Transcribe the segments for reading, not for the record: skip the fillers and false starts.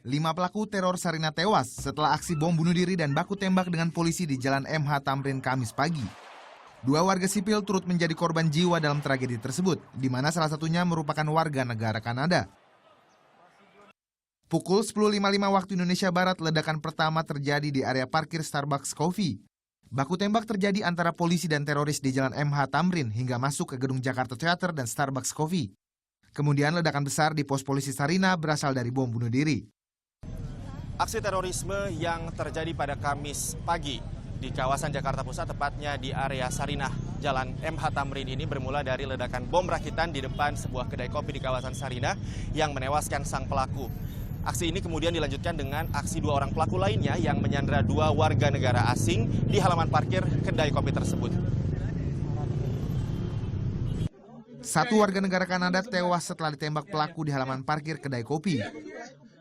5 pelaku teror Sarinah tewas setelah aksi bom bunuh diri dan baku tembak dengan polisi di Jalan MH Tamrin Kamis pagi. 2 warga sipil turut menjadi korban jiwa dalam tragedi tersebut, di mana salah satunya merupakan warga negara Kanada. Pukul 10.55 waktu Indonesia Barat, ledakan pertama terjadi di area parkir Starbucks Coffee. Baku tembak terjadi antara polisi dan teroris di Jalan MH Tamrin hingga masuk ke gedung Jakarta Theater dan Starbucks Coffee. Kemudian ledakan besar di pos polisi Sarinah berasal dari bom bunuh diri. Aksi terorisme yang terjadi pada Kamis pagi di kawasan Jakarta Pusat, tepatnya di area Sarinah, Jalan MH Tamrin ini bermula dari ledakan bom rakitan di depan sebuah kedai kopi di kawasan Sarinah yang menewaskan sang pelaku. Aksi ini kemudian dilanjutkan dengan aksi 2 orang pelaku lainnya yang menyandra 2 warga negara asing di halaman parkir kedai kopi tersebut. 1 warga negara Kanada tewas setelah ditembak pelaku di halaman parkir kedai kopi.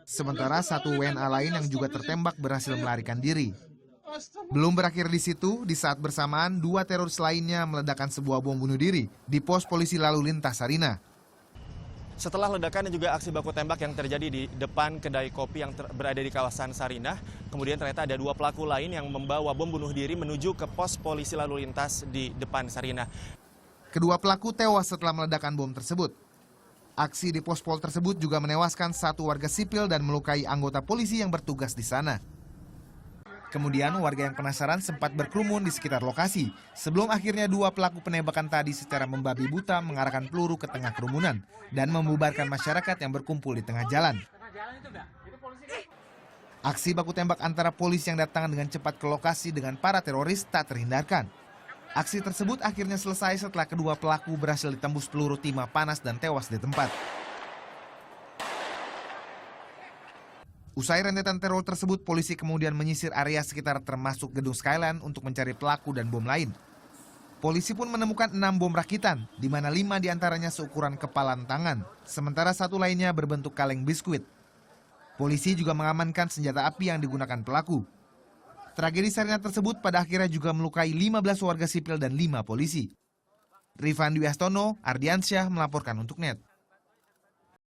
Sementara 1 WNA lain yang juga tertembak berhasil melarikan diri. Belum berakhir di situ, di saat bersamaan 2 teroris lainnya meledakkan sebuah bom bunuh diri di pos polisi lalu lintas Sarinah. Setelah ledakan dan juga aksi baku tembak yang terjadi di depan kedai kopi yang berada di kawasan Sarinah, kemudian ternyata ada 2 pelaku lain yang membawa bom bunuh diri menuju ke pos polisi lalu lintas di depan Sarinah. Kedua pelaku tewas setelah meledakkan bom tersebut. Aksi di pos pol tersebut juga menewaskan 1 warga sipil dan melukai anggota polisi yang bertugas di sana. Kemudian warga yang penasaran sempat berkerumun di sekitar lokasi, sebelum akhirnya 2 pelaku penembakan tadi secara membabi buta mengarahkan peluru ke tengah kerumunan dan membubarkan masyarakat yang berkumpul di tengah jalan. Aksi baku tembak antara polisi yang datang dengan cepat ke lokasi dengan para teroris tak terhindarkan. Aksi tersebut akhirnya selesai setelah kedua pelaku berhasil ditembus peluru timah panas dan tewas di tempat. Usai rentetan teror tersebut, polisi kemudian menyisir area sekitar termasuk gedung Skyline untuk mencari pelaku dan bom lain. Polisi pun menemukan 6 bom rakitan, di mana 5 diantaranya seukuran kepalan tangan, sementara 1 lainnya berbentuk kaleng biskuit. Polisi juga mengamankan senjata api yang digunakan pelaku. Tragedi Sarinah tersebut pada akhirnya juga melukai 15 warga sipil dan 5 polisi. Rifan Dwi Astono, Ardiansyah melaporkan untuk NET.